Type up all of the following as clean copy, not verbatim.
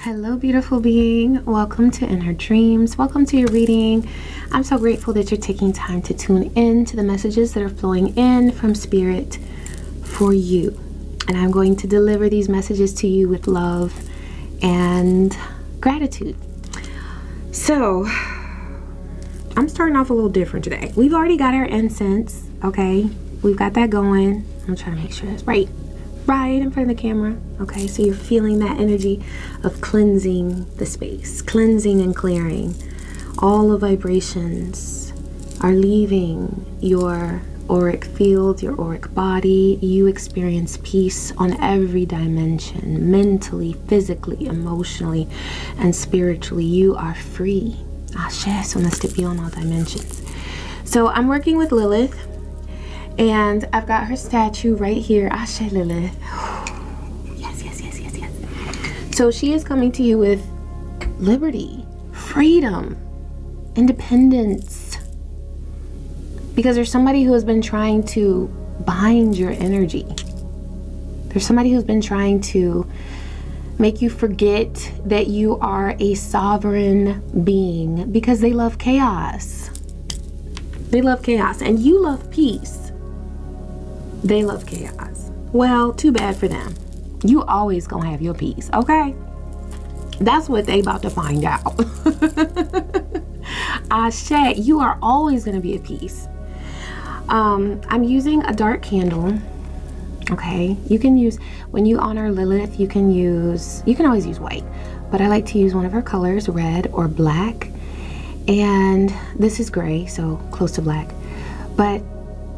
Hello, beautiful being. Welcome to Inner Dreams. Welcome to your reading. I'm so grateful that you're taking time to tune in to the messages that are flowing in from Spirit for you. And I'm going to deliver these messages to you with love and gratitude. So, I'm starting off a little different today. We've already got our incense, okay? We've got that going. I'm trying to make sure it's right in front of the camera. Okay, so you're feeling that energy of cleansing the space, cleansing and clearing. All the vibrations are leaving your auric field, your auric body. You experience peace on every dimension, mentally, physically, emotionally, and spiritually. You are free. Ashe, so must it be on all dimensions. So I'm working with Lilith, and I've got her statue right here. Ashe, Lilith. Yes, yes, yes, yes, yes. So she is coming to you with liberty, freedom, independence. Because there's somebody who has been trying to bind your energy. There's somebody who's been trying to make you forget that you are a sovereign being, because they love chaos. They love chaos, and you love peace. They love chaos. Well, too bad for them. You always gonna have your peace, okay? That's what they about to find out. Ashe, you are always gonna be at peace. I'm using a dark candle. Okay, you can use, when you honor Lilith, you can always use white, but I like to use one of her colors, red or black. And this is gray, so close to black. But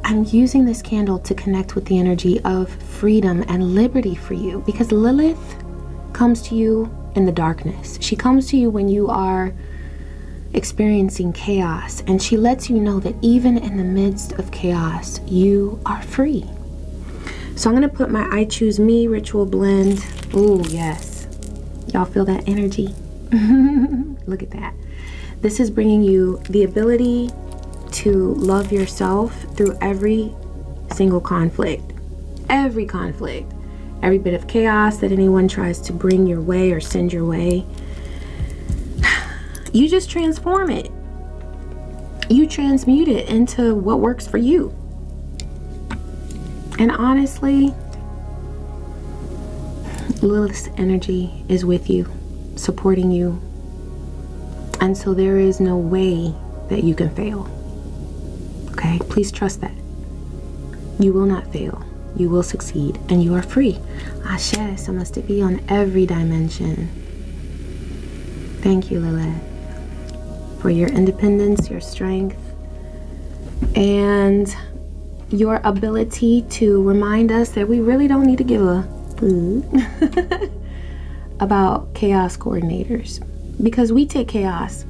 I'm using this candle to connect with the energy of freedom and liberty for you, because Lilith comes to you in the darkness. She comes to you when you are experiencing chaos, and she lets you know that even in the midst of chaos, you are free. So I'm going to put my I Choose Me ritual blend. Oh, yes. Y'all feel that energy? Look at that. This is bringing you the ability to love yourself through every single conflict. Every conflict. Every bit of chaos that anyone tries to bring your way or send your way. You just transform it. You transmute it into what works for you. And honestly, Lilith's energy is with you, supporting you. And so there is no way that you can fail. Okay, please trust that. You will not fail. You will succeed, and you are free. Ashe, so must it be on every dimension. Thank you, Lilith, for your independence, your strength, and your ability to remind us that we really don't need to give a about chaos coordinators, because we take chaos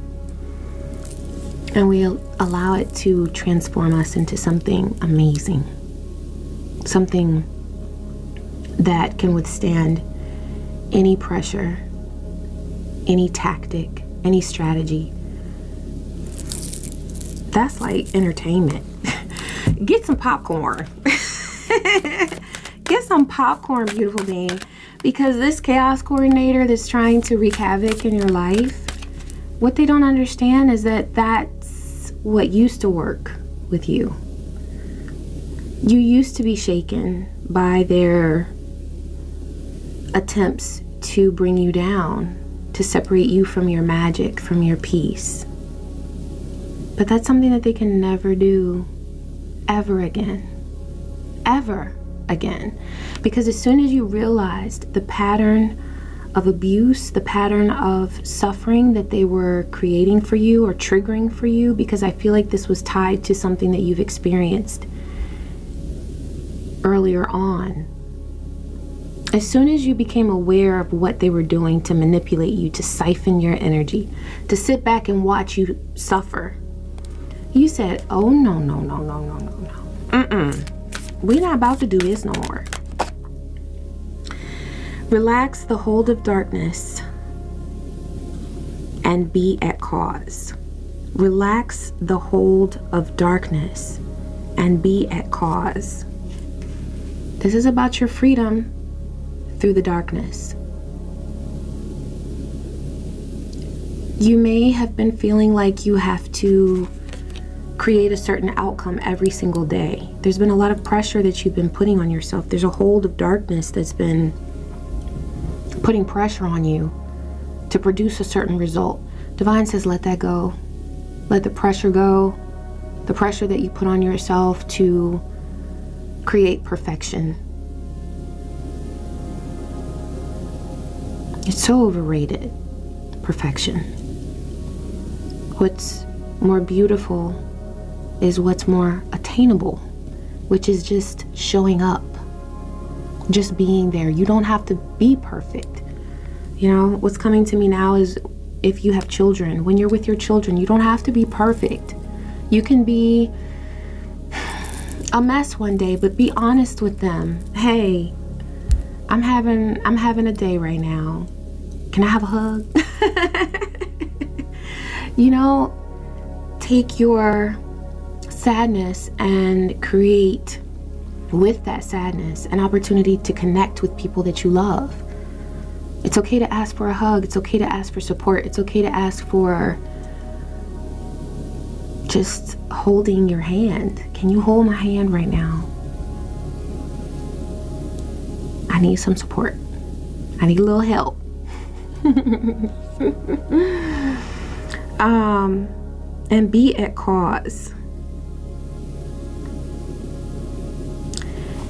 and we allow it to transform us into something amazing, something that can withstand any pressure, any tactic, any strategy. That's like entertainment. Get some popcorn. Get some popcorn, beautiful being, because this chaos coordinator that's trying to wreak havoc in your life, what they don't understand is that that's what used to work with you. You used to be shaken by their attempts to bring you down, to separate you from your magic, from your peace. But that's something that they can never do ever again. Ever again. Because as soon as you realized the pattern of abuse, the pattern of suffering that they were creating for you or triggering for you, because I feel like this was tied to something that you've experienced earlier on. As soon as you became aware of what they were doing to manipulate you, to siphon your energy, to sit back and watch you suffer, you said, oh, no, no, no, no, no, no, no. We're not about to do this no more. Relax the hold of darkness and be at cause. Relax the hold of darkness and be at cause. This is about your freedom through the darkness. You may have been feeling like you have to create a certain outcome every single day. There's been a lot of pressure that you've been putting on yourself. There's a hold of darkness that's been putting pressure on you to produce a certain result. Divine says, let that go. Let the pressure go. The pressure that you put on yourself to create perfection. It's so overrated, perfection. What's more beautiful is what's more attainable, which is just showing up, just being there. You don't have to be perfect. You know, what's coming to me now is if you have children, when you're with your children, you don't have to be perfect. You can be a mess one day, but be honest with them. Hey, I'm having a day right now. Can I have a hug? You know, take your sadness and create with that sadness an opportunity to connect with people that you love. It's okay to ask for a hug. It's okay to ask for support. It's okay to ask for just holding your hand. Can you hold my hand right now? I need some support. I need a little help. And be at cause.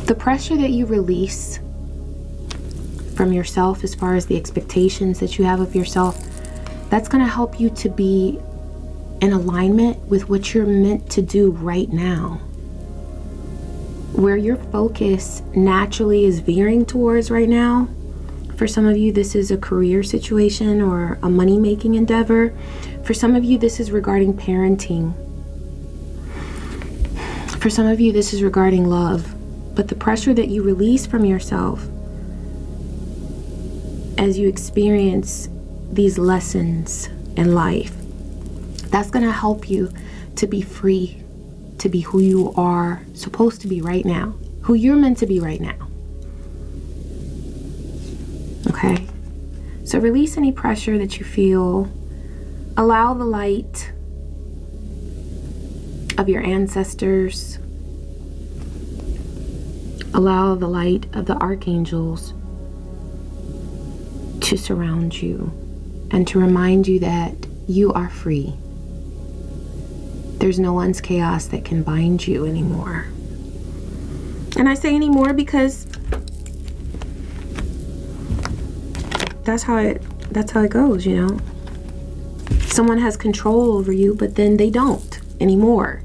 The pressure that you release from yourself, as far as the expectations that you have of yourself, that's going to help you to be in alignment with what you're meant to do right now. Where your focus naturally is veering towards right now, for some of you, this is a career situation or a money-making endeavor. For some of you, this is regarding parenting. For some of you, this is regarding love. But the pressure that you release from yourself as you experience these lessons in life, that's going to help you to be free, to be who you are supposed to be right now, who you're meant to be right now. Okay? So release any pressure that you feel. Allow the light of your ancestors. Allow the light of the archangels to surround you and to remind you that you are free. There's no one's chaos that can bind you anymore. And I say anymore because that's how it goes, you know. Someone has control over you, but then they don't anymore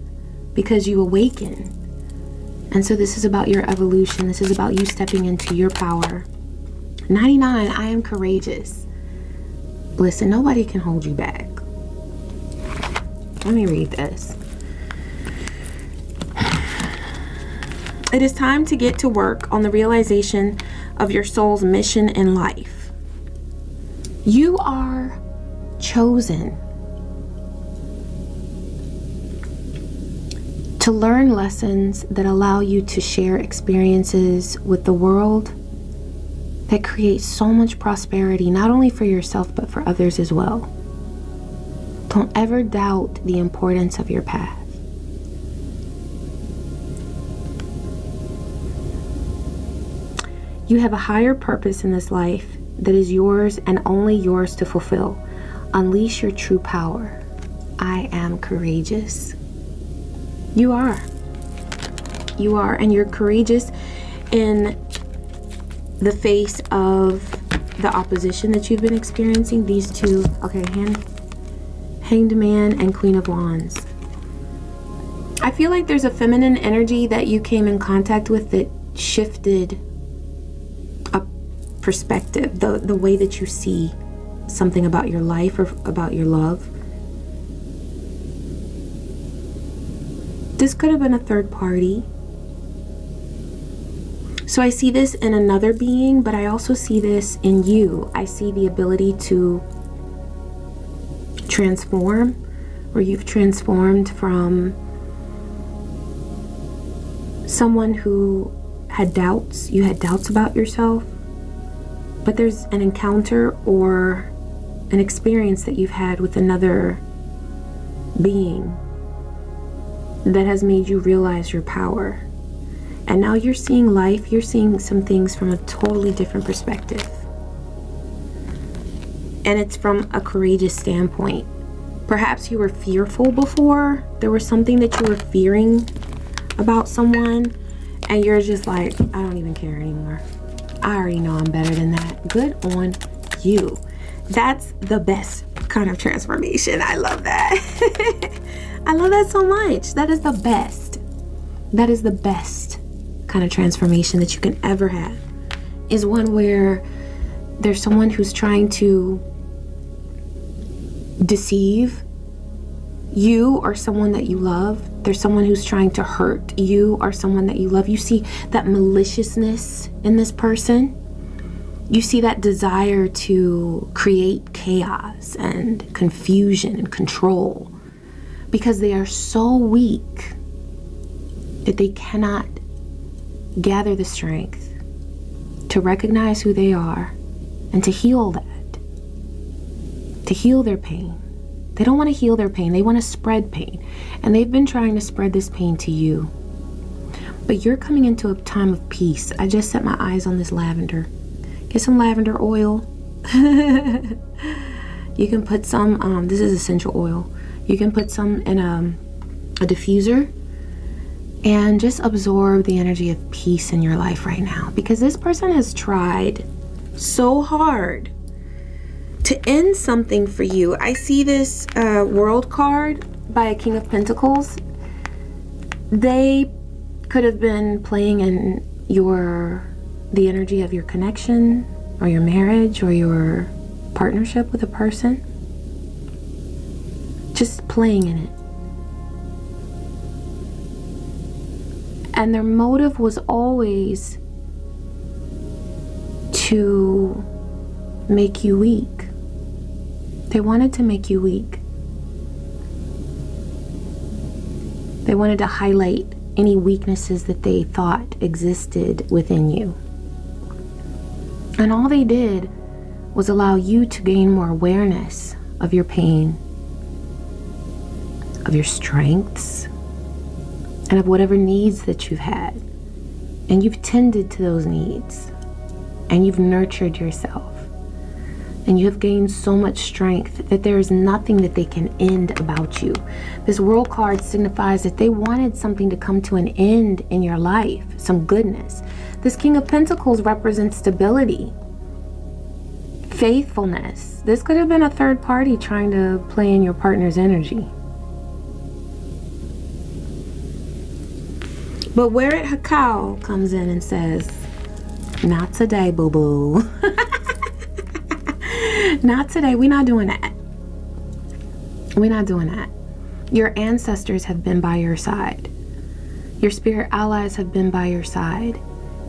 because you awaken. And so this is about your evolution. This is about you stepping into your power. 99, I am courageous. Listen, nobody can hold you back. Let me read this. It is time to get to work on the realization of your soul's mission in life. You are chosen to learn lessons that allow you to share experiences with the world that create so much prosperity, not only for yourself, but for others as well. Don't ever doubt the importance of your path. You have a higher purpose in this life that is yours and only yours to fulfill. Unleash your true power. I am courageous. You are. You are, and you're courageous in the face of the opposition that you've been experiencing. These two, okay, Hanged Man and Queen of Wands. I feel like there's a feminine energy that you came in contact with that shifted a perspective, the way that you see something about your life or about your love. This could have been a third party. So I see this in another being, but I also see this in you. I see the ability to transform, or you've transformed from someone who had doubts. You had doubts about yourself, but there's an encounter or an experience that you've had with another being that has made you realize your power. And now you're seeing life, you're seeing some things from a totally different perspective. And it's from a courageous standpoint. Perhaps you were fearful before. There was something that you were fearing about someone, and you're just like, I don't even care anymore. I already know I'm better than that. Good on you. That's the best kind of transformation. I love that. I love that so much. That is the best. That is the best kind of transformation that you can ever have, is one where there's someone who's trying to deceive you or someone that you love. There's someone who's trying to hurt you or someone that you love. You see that maliciousness in this person. You see that desire to create chaos and confusion and control, because they are so weak that they cannot gather the strength to recognize who they are and to heal that, to heal their pain. They don't want to heal their pain. They want to spread pain. And they've been trying to spread this pain to you. But you're coming into a time of peace. I just set my eyes on this lavender. Get some lavender oil. You can put some, this is essential oil. You can put some in a diffuser and just absorb the energy of peace in your life right now. Because this person has tried so hard to end something for you. I see this World card by a King of Pentacles. They could have been playing in the energy of your connection or your marriage or your partnership with a person. Just playing in it. And their motive was always to make you weak. They wanted to make you weak. They wanted to highlight any weaknesses that they thought existed within you. And all they did was allow you to gain more awareness of your pain, of your strengths, and of whatever needs that you've had. And you've tended to those needs, and you've nurtured yourself. And you have gained so much strength that there is nothing that they can end about you. This World card signifies that they wanted something to come to an end in your life, some goodness. This King of Pentacles represents stability, faithfulness. This could have been a third party trying to play in your partner's energy. But where it Hakao comes in and says, not today, boo-boo. Not today. We're not doing that. We're not doing that. Your ancestors have been by your side. Your spirit allies have been by your side.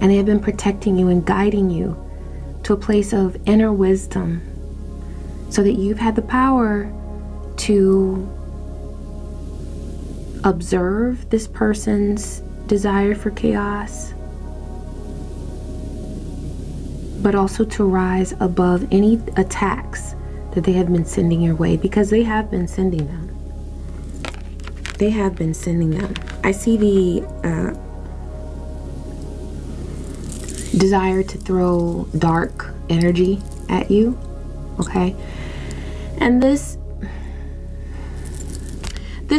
And they have been protecting you and guiding you to a place of inner wisdom, so that you've had the power to observe this person's desire for chaos, but also to rise above any attacks that they have been sending your way, because they have been sending them. They have been sending them. I see the desire to throw dark energy at you, okay? And this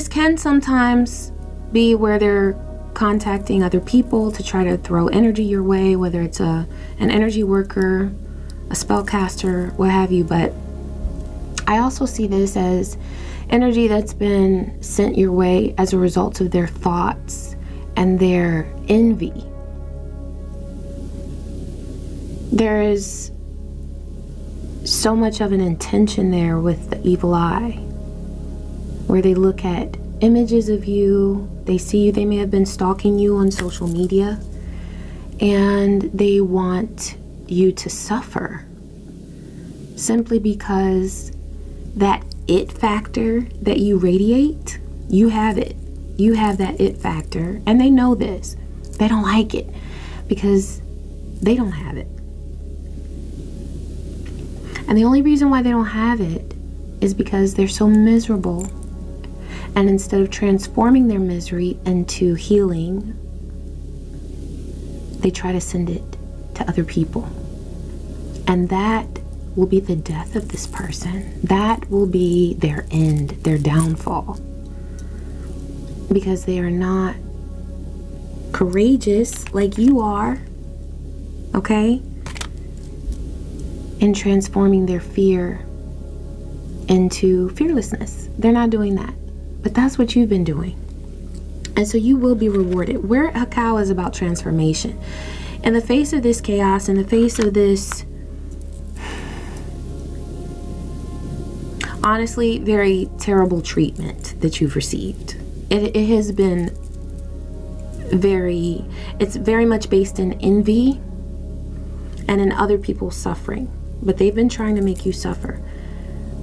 can sometimes be where they're contacting other people to try to throw energy your way, whether it's an energy worker, a spellcaster, what have you. But I also see this as energy that's been sent your way as a result of their thoughts and their envy. There is so much of an intention there with the evil eye, where they look at images of you, they see you, they may have been stalking you on social media, and they want you to suffer simply because that it factor that you radiate, you have it. You have that it factor, and they know this. They don't like it because they don't have it. And the only reason why they don't have it is because they're so miserable. And instead of transforming their misery into healing, they try to send it to other people. And that will be the death of this person. That will be their end, their downfall. Because they are not courageous like you are, okay? In transforming their fear into fearlessness. They're not doing that. But that's what you've been doing. And so you will be rewarded. Where a cow is about transformation. In the face of this chaos, in the face of this, honestly, very terrible treatment that you've received. It has been it's very much based in envy and in other people's suffering. But they've been trying to make you suffer.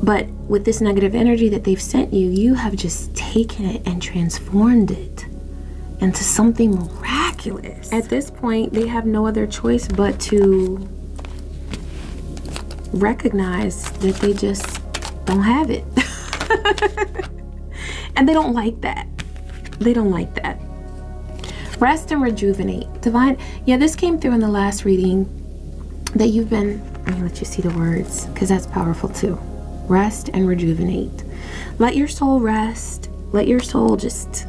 But with this negative energy that they've sent you, you have just taken it and transformed it into something miraculous. At this point, they have no other choice but to recognize that they just don't have it. And they don't like that. They don't like that. Rest and rejuvenate. Divine, yeah, this came through in the last reading that you've been, let me let you see the words, because that's powerful too. Rest and rejuvenate. Let your soul rest. Let your soul just,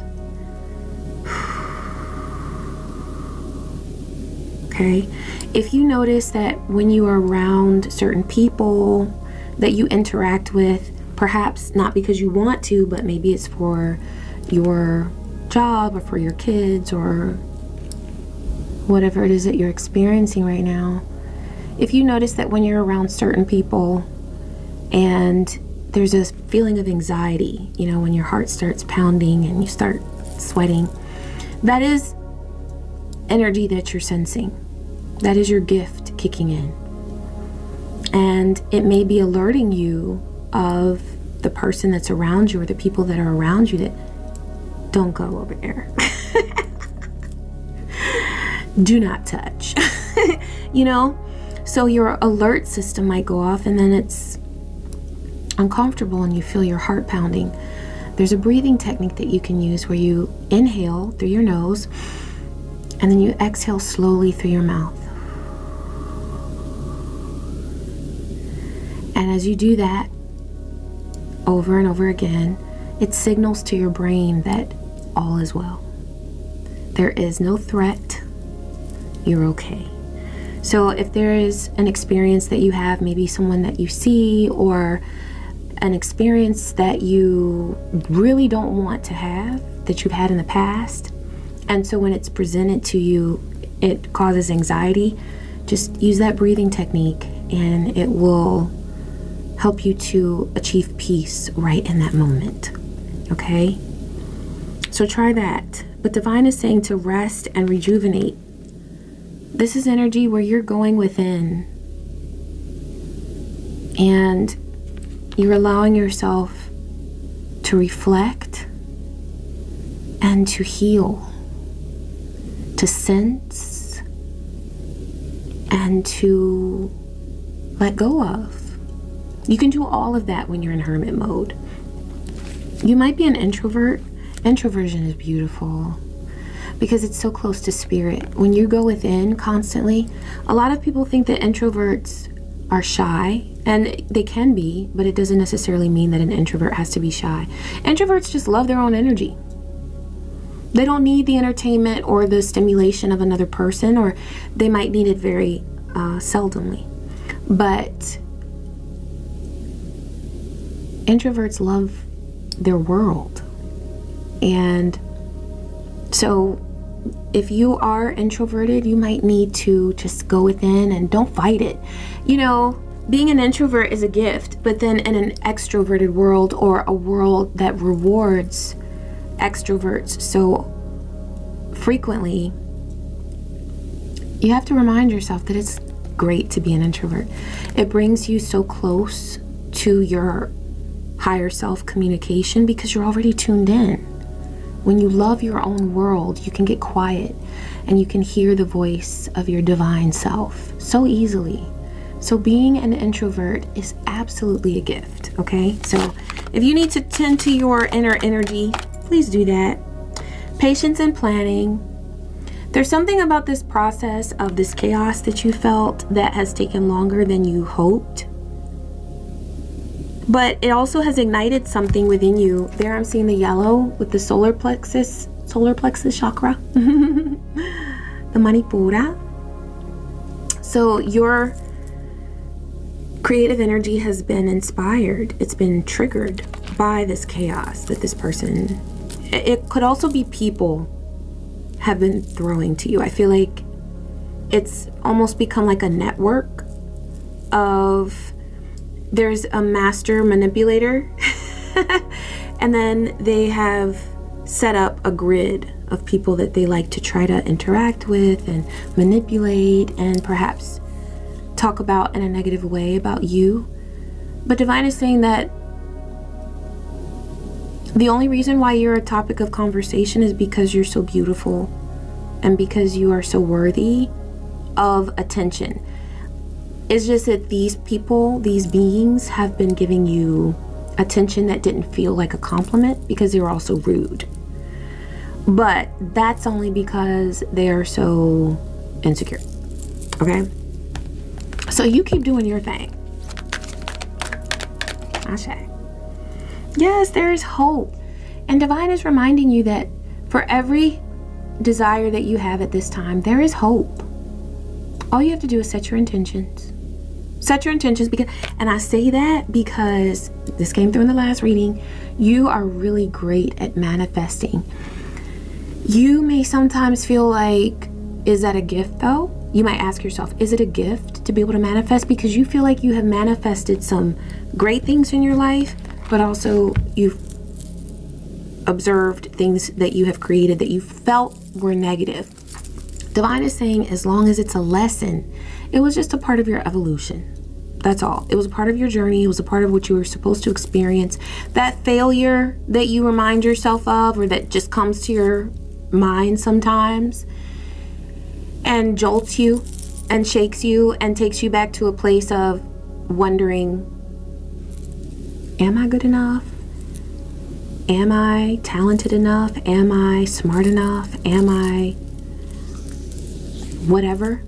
okay? If you notice that when you are around certain people that you interact with, perhaps not because you want to, but maybe it's for your job or for your kids or whatever it is that you're experiencing right now. If you notice that when you're around certain people and there's a feeling of anxiety, you know, when your heart starts pounding and you start sweating, that is energy that you're sensing. That is your gift kicking in. And it may be alerting you of the person that's around you or the people that are around you that don't go over there. Do not touch. You know? So your alert system might go off and then it's uncomfortable and you feel your heart pounding. There's a breathing technique that you can use where you inhale through your nose and then you exhale slowly through your mouth. And as you do that over and over again, it signals to your brain that all is well. There is no threat. You're okay. So if there is an experience that you have, maybe someone that you see or an experience that you really don't want to have, that you've had in the past, and so when it's presented to you, it causes anxiety, just use that breathing technique and it will help you to achieve peace right in that moment. Okay? So try that. But Divine is saying to rest and rejuvenate. This is energy where you're going within and you're allowing yourself to reflect and to heal, to sense and to let go of. You can do all of that when you're in hermit mode. You might be an introvert. Introversion is beautiful because it's so close to spirit. When you go within constantly, a lot of people think that introverts are shy, and they can be, but it doesn't necessarily mean that an introvert has to be shy. Introverts just love their own energy. They don't need the entertainment or the stimulation of another person, or they might need it very seldomly. But introverts love their world. And so if you are introverted, you might need to just go within and don't fight it. You know, being an introvert is a gift, but then in an extroverted world or a world that rewards extroverts so frequently, you have to remind yourself that it's great to be an introvert. It brings you so close to your higher self communication because you're already tuned in. When you love your own world, you can get quiet and you can hear the voice of your divine self so easily So being an introvert is absolutely a gift, okay? So if you need to tend to your inner energy, please do that. Patience and planning. There's something about this process of this chaos that you felt that has taken longer than you hoped. But it also has ignited something within you. There I'm seeing the yellow with the solar plexus chakra. The Manipura. So your creative energy has been inspired. It's been triggered by this chaos that this person, it could also be people, have been throwing to you. I feel like it's almost become like a network of, there's a master manipulator and then they have set up a grid of people that they like to try to interact with and manipulate and perhaps talk about in a negative way about you. But Divine is saying that the only reason why you're a topic of conversation is because you're so beautiful and because you are so worthy of attention. It's just that these people, these beings, have been giving you attention that didn't feel like a compliment because they were also rude. But that's only because they are so insecure. Okay? So you keep doing your thing. Ashe. Yes, there is hope. And Divine is reminding you that for every desire that you have at this time, there is hope. All you have to do is set your intentions. Set your intentions, because, and I say that because this came through in the last reading, you are really great at manifesting. You may sometimes feel like, is that a gift though? You might ask yourself, is it a gift to be able to manifest? Because you feel like you have manifested some great things in your life, but also you've observed things that you have created that you felt were negative. Divine is saying, as long as it's a lesson, it was just a part of your evolution. That's all. It was a part of your journey. It was a part of what you were supposed to experience. That failure that you remind yourself of, or that just comes to your mind sometimes and jolts you and shakes you and takes you back to a place of wondering, am I good enough? Am I talented enough? Am I smart enough? Am I whatever?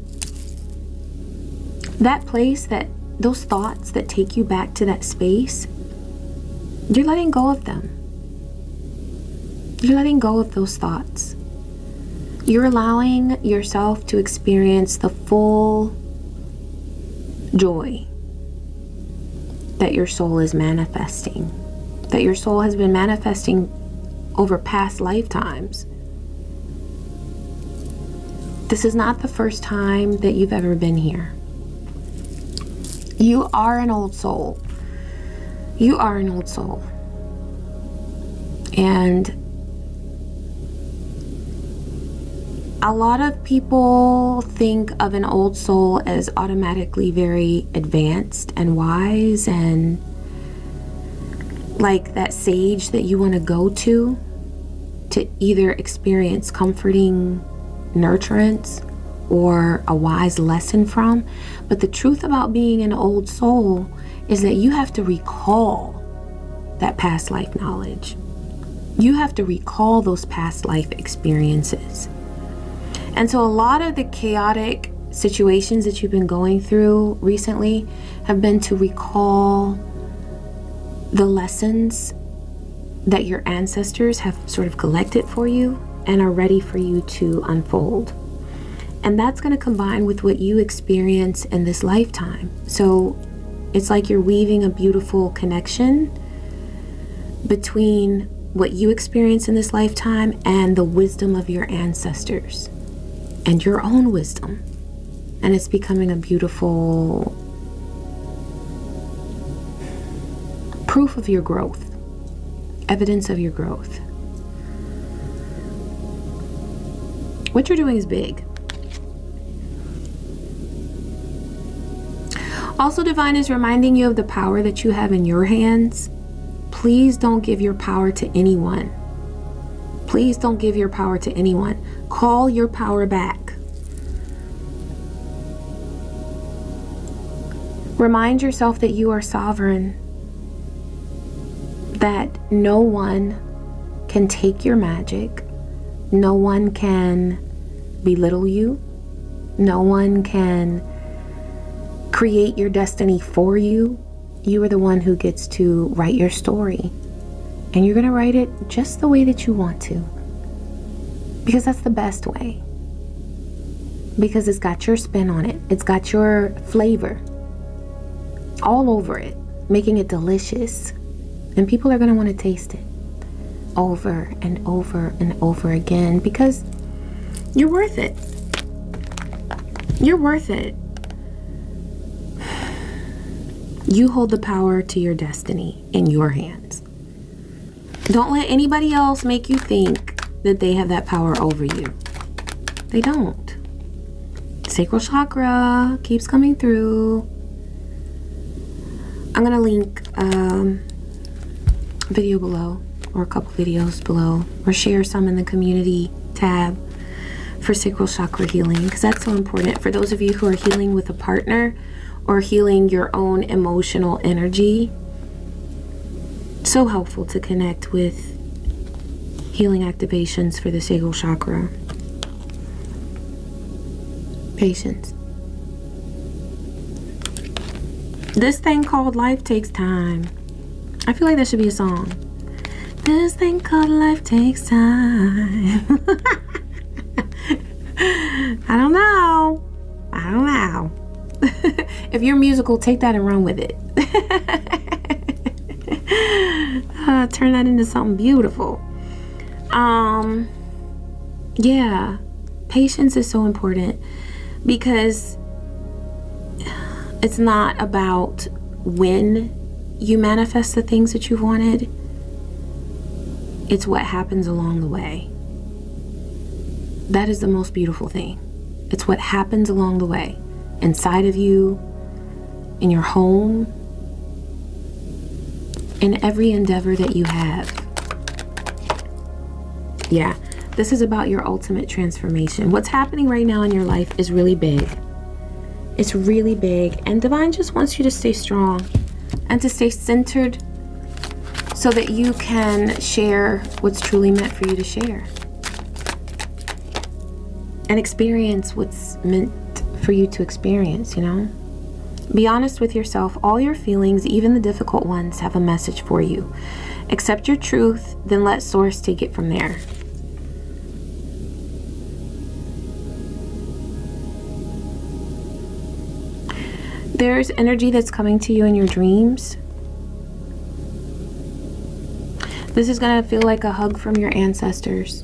That place, that those thoughts that take you back to that space, you're letting go of them. You're letting go of those thoughts. You're allowing yourself to experience the full joy that your soul is manifesting, that your soul has been manifesting over past lifetimes. This is not the first time that you've ever been here. You are an old soul. You are an old soul. And a lot of people think of an old soul as automatically very advanced and wise and like that sage that you want to go to either experience comforting nurturance or a wise lesson from. But the truth about being an old soul is that you have to recall that past life knowledge. You have to recall those past life experiences. And so a lot of the chaotic situations that you've been going through recently have been to recall the lessons that your ancestors have sort of collected for you and are ready for you to unfold. And that's going to combine with what you experience in this lifetime. So it's like you're weaving a beautiful connection between what you experience in this lifetime and the wisdom of your ancestors and your own wisdom. And it's becoming a beautiful proof of your growth, evidence of your growth. What you're doing is big. Also, Divine is reminding you of the power that you have in your hands. Please don't give your power to anyone. Please don't give your power to anyone. Call your power back. Remind yourself that you are sovereign, that no one can take your magic, no one can belittle you, no one can create your destiny for you. You are the one who gets to write your story, and you're going to write it just the way that you want to, because that's the best way, because it's got your spin on it, it's got your flavor all over it, making it delicious, and people are going to want to taste it over and over and over again, because you're worth it. You're worth it. You hold the power to your destiny in your hands. Don't let anybody else make you think that they have that power over you. They don't. Sacral chakra keeps coming through. I'm going to link a video below, or a couple videos below, or share some in the community tab for sacral chakra healing, because that's so important for those of you who are healing with a partner or healing your own emotional energy. So helpful to connect with healing activations for the sacral chakra. Patience. This thing called life takes time. I feel like that should be a song. This thing called life takes time. I don't know. If you're musical, take that and run with it. Turn that into something beautiful. Yeah, patience is so important, because it's not about when you manifest the things that you've wanted. It's what happens along the way. That is the most beautiful thing. It's what happens along the way, inside of you, in your home, in every endeavor that you have. Yeah, this is about your ultimate transformation. What's happening right now in your life is really big. It's really big, and Divine just wants you to stay strong and to stay centered, so that you can share what's truly meant for you to share, and experience what's meant for you to experience, you know? Be honest with yourself. All your feelings, even the difficult ones, have a message for you. Accept your truth, then let Source take it from there. There's energy that's coming to you in your dreams. This is going to feel like a hug from your ancestors.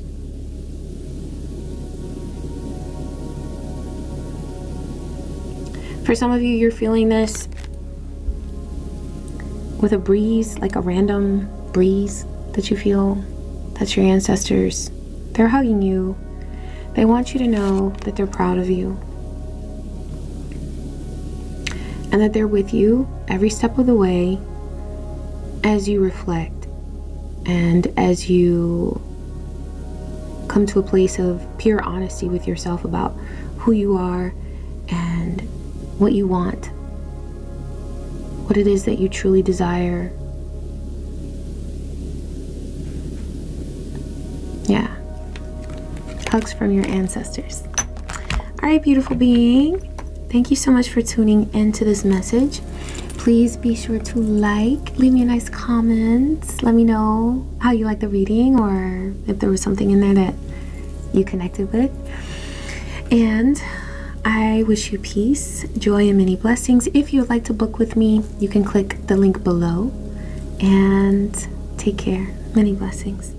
For some of you, you're feeling this with a breeze, like a random breeze that you feel. That's your ancestors. They're hugging you. They want you to know that they're proud of you, and that they're with you every step of the way as you reflect and as you come to a place of pure honesty with yourself about who you are and what you want, what it is that you truly desire. Yeah. Hugs from your ancestors. All right, beautiful being. Thank you so much for tuning into this message. Please be sure to leave me a nice comment. Let me know how you like the reading, or if there was something in there that you connected with. And I wish you peace, joy, and many blessings. If you would like to book with me, you can click the link below. And take care. Many blessings.